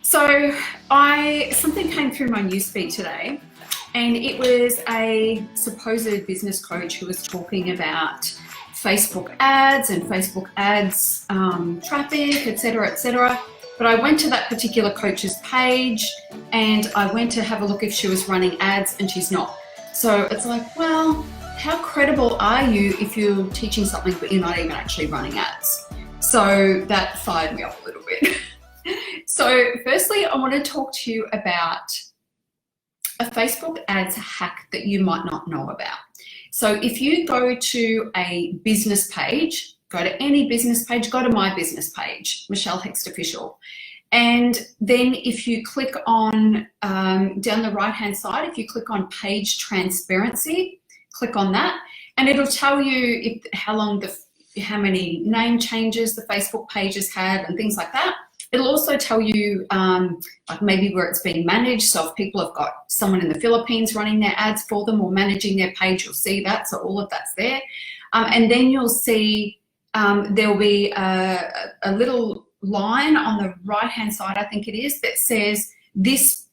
So something came through my newsfeed today, and it was a supposed business coach who was talking about Facebook ads and Facebook ads traffic, etc., etc. But I went to that particular coach's page and I went to have a look if she was running ads, and she's not. So it's like, well, how credible are you if you're teaching something but you're not even actually running ads? So that fired me up a little bit. So firstly, I want to talk to you about a Facebook ads hack that you might not know about. So if you go to a business page, go to any business page, go to my business page, Michelle Hext Official. And then if you click on, down the right-hand side, if you click on page transparency, click on that, and it'll tell you how many name changes the Facebook page has had and things like that. It'll also tell you like maybe where it's being managed. So if people have got someone in the Philippines running their ads for them or managing their page, you'll see that. So all of that's there. And then you'll see there'll be a little line on the right-hand side, I think it is, that says this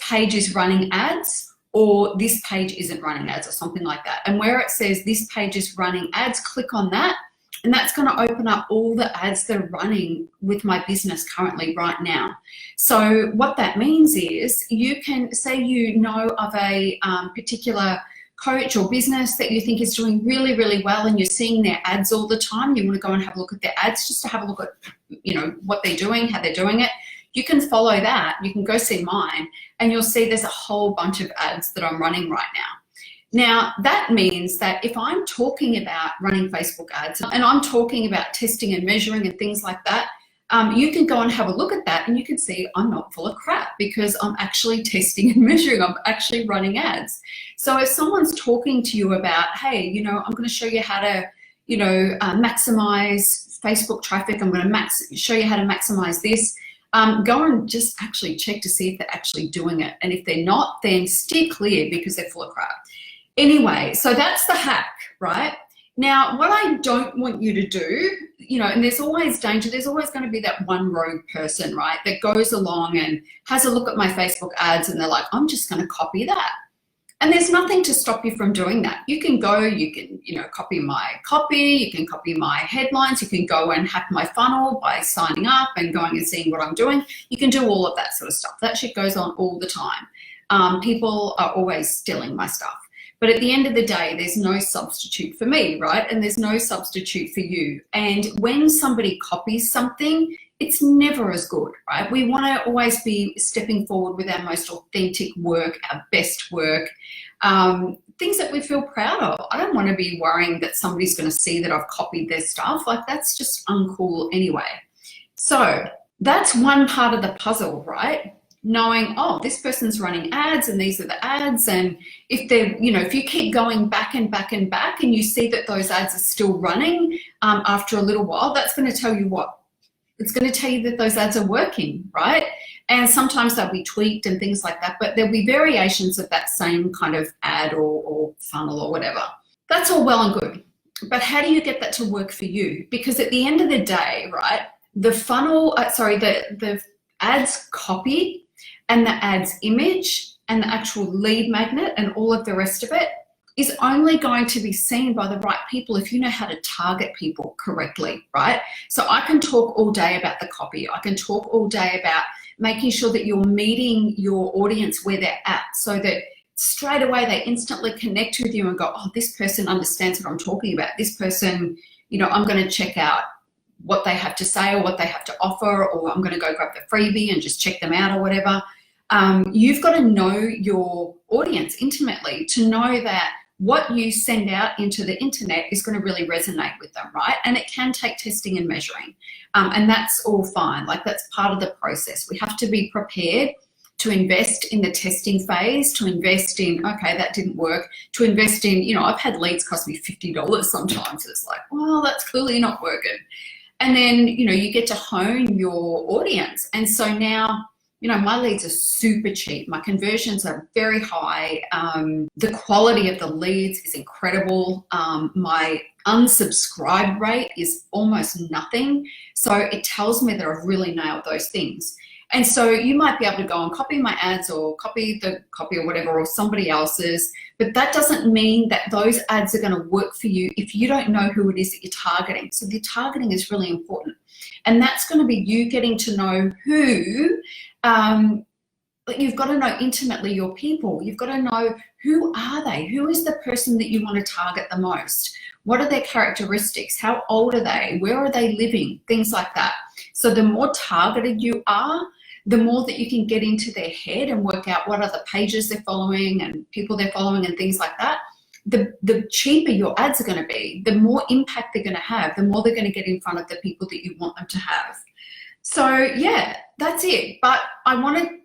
page is running ads, or this page isn't running ads, or something like that. And where it says this page is running ads, click on that. And that's going to open up all the ads that are running with my business currently right now. So what that means is you can say you know of a particular coach or business that you think is doing really, really well, and you're seeing their ads all the time. You want to go and have a look at their ads just to have a look at, you know, what they're doing, how they're doing it. You can follow that. You can go see mine, and you'll see there's a whole bunch of ads that I'm running right now. Now, that means that if I'm talking about running Facebook ads and I'm talking about testing and measuring and things like that, you can go and have a look at that, and you can see I'm not full of crap because I'm actually testing and measuring. I'm actually running ads. So if someone's talking to you about, hey, you know, I'm going to show you how to, you know, maximize Facebook traffic. I'm going to show you how to maximize this. Go and just actually check to see if they're actually doing it. And if they're not, then steer clear because they're full of crap. Anyway, so that's the hack, right? Now, what I don't want you to do, you know, and there's always danger, there's always going to be that one rogue person, right, that goes along and has a look at my Facebook ads and they're like, I'm just going to copy that. And there's nothing to stop you from doing that. You can go, you can, you know, copy my copy, you can copy my headlines, you can go and hack my funnel by signing up and going and seeing what I'm doing. You can do all of that sort of stuff. That shit goes on all the time. People are always stealing my stuff. But at the end of the day, there's no substitute for me, right? And there's no substitute for you. And when somebody copies something, it's never as good, right? We want to always be stepping forward with our most authentic work, our best work, things that we feel proud of. I don't want to be worrying that somebody's going to see that I've copied their stuff. Like, that's just uncool anyway. So that's one part of the puzzle, right? Knowing, oh, this person's running ads and these are the ads, and if they're, you know, if you keep going back and back and back and you see that those ads are still running after a little while, that's going to tell you what? It's going to tell you that those ads are working, right? And sometimes they'll be tweaked and things like that, but there'll be variations of that same kind of ad or funnel or whatever. That's all well and good, but how do you get that to work for you? Because at the end of the day, right, the funnel, the ads copy and the ads image and the actual lead magnet and all of the rest of it is only going to be seen by the right people if you know how to target people correctly, right? So I can talk all day about the copy. I can talk all day about making sure that you're meeting your audience where they're at, so that straight away they instantly connect with you and go, oh, this person understands what I'm talking about. This person, you know, I'm going to check out what they have to say or what they have to offer, or I'm going to go grab the freebie and just check them out or whatever. You've got to know your audience intimately to know that what you send out into the internet is going to really resonate with them, right? And it can take testing and measuring, and that's all fine. Like, that's part of the process. We have to be prepared to invest in the testing phase, to invest in, okay, that didn't work, to invest in, you know, I've had leads cost me $50 sometimes. It's like, well, that's clearly not working. And then, you know, you get to hone your audience. And so now, you know, my leads are super cheap. My conversions are very high. The quality of the leads is incredible. My unsubscribe rate is almost nothing. So it tells me that I've really nailed those things. And so you might be able to go and copy my ads or copy the copy or whatever, or somebody else's, but that doesn't mean that those ads are going to work for you if you don't know who it is that you're targeting. So the targeting is really important. And that's going to be you getting to know who, but you've got to know intimately your people. You've got to know, who are they? Who is the person that you want to target the most? What are their characteristics? How old are they? Where are they living? Things like that. So the more targeted you are, the more that you can get into their head and work out what other pages they're following and people they're following and things like that, the cheaper your ads are going to be, the more impact they're going to have, the more they're going to get in front of the people that you want them to have. So yeah, that's it. But I want to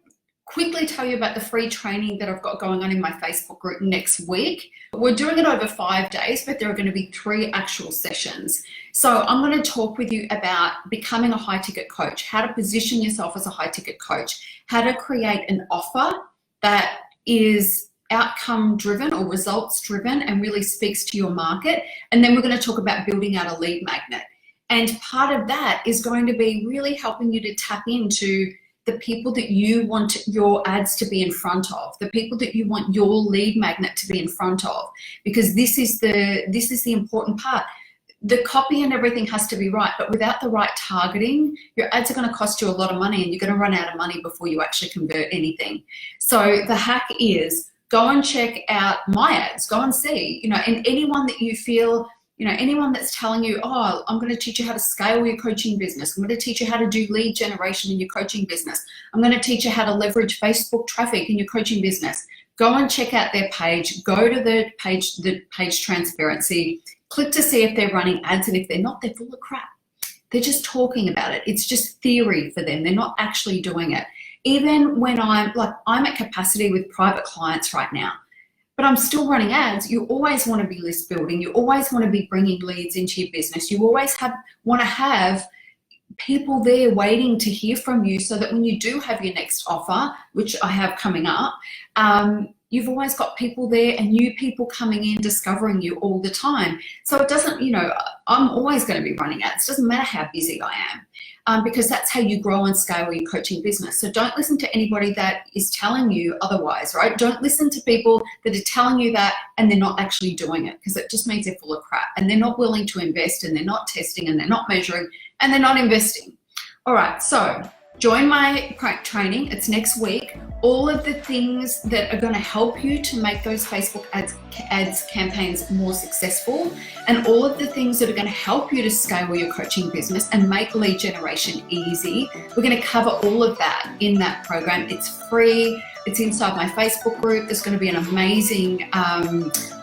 quickly tell you about the free training that I've got going on in my Facebook group next week. We're doing it over 5 days, but there are going to be 3 actual sessions. So I'm going to talk with you about becoming a high ticket coach, how to position yourself as a high ticket coach, how to create an offer that is outcome driven or results driven and really speaks to your market. And then we're going to talk about building out a lead magnet. And part of that is going to be really helping you to tap into the people that you want your ads to be in front of, the people that you want your lead magnet to be in front of, because this is the important part. The copy and everything has to be right, but without the right targeting, your ads are going to cost you a lot of money and you're going to run out of money before you actually convert anything. So the hack is, go and check out my ads, go and see, and anyone that you feel, anyone that's telling you, oh, I'm going to teach you how to scale your coaching business. I'm going to teach you how to do lead generation in your coaching business. I'm going to teach you how to leverage Facebook traffic in your coaching business. Go and check out their page. Go to the page transparency. Click to see if they're running ads, and if they're not, they're full of crap. They're just talking about it. It's just theory for them. They're not actually doing it. Even when I'm at capacity with private clients right now, but I'm still running ads. You always want to be list building. You always want to be bringing leads into your business. You always want to have people there waiting to hear from you, so that when you do have your next offer, which I have coming up, you've always got people there and new people coming in, discovering you all the time. So it doesn't, I'm always going to be running ads. It doesn't matter how busy I am, because that's how you grow and scale your coaching business. So don't listen to anybody that is telling you otherwise, right? Don't listen to people that are telling you that and they're not actually doing it, because it just means they're full of crap and they're not willing to invest, and they're not testing, and they're not measuring, and they're not investing. All right, so join my training. It's next week. All of the things that are going to help you to make those Facebook ads campaigns more successful, and all of the things that are going to help you to scale your coaching business and make lead generation easy. We're going to cover all of that in that program. It's free. It's inside my Facebook group. There's going to be an amazing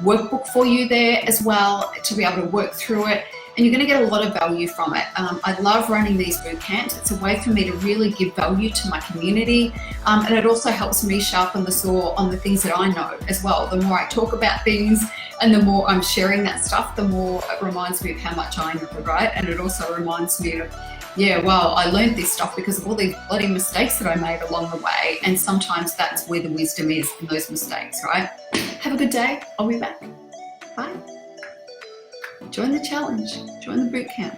workbook for you there as well to be able to work through it. And you're going to get a lot of value from it. I love running these boot camps. It's a way for me to really give value to my community. And it also helps me sharpen the saw on the things that I know as well. The more I talk about things and the more I'm sharing that stuff, the more it reminds me of how much I know, right? And it also reminds me of, yeah, well, I learned this stuff because of all these bloody mistakes that I made along the way. And sometimes that's where the wisdom is, in those mistakes, right? Have a good day. I'll be back. Bye. Join the challenge, join the boot camp.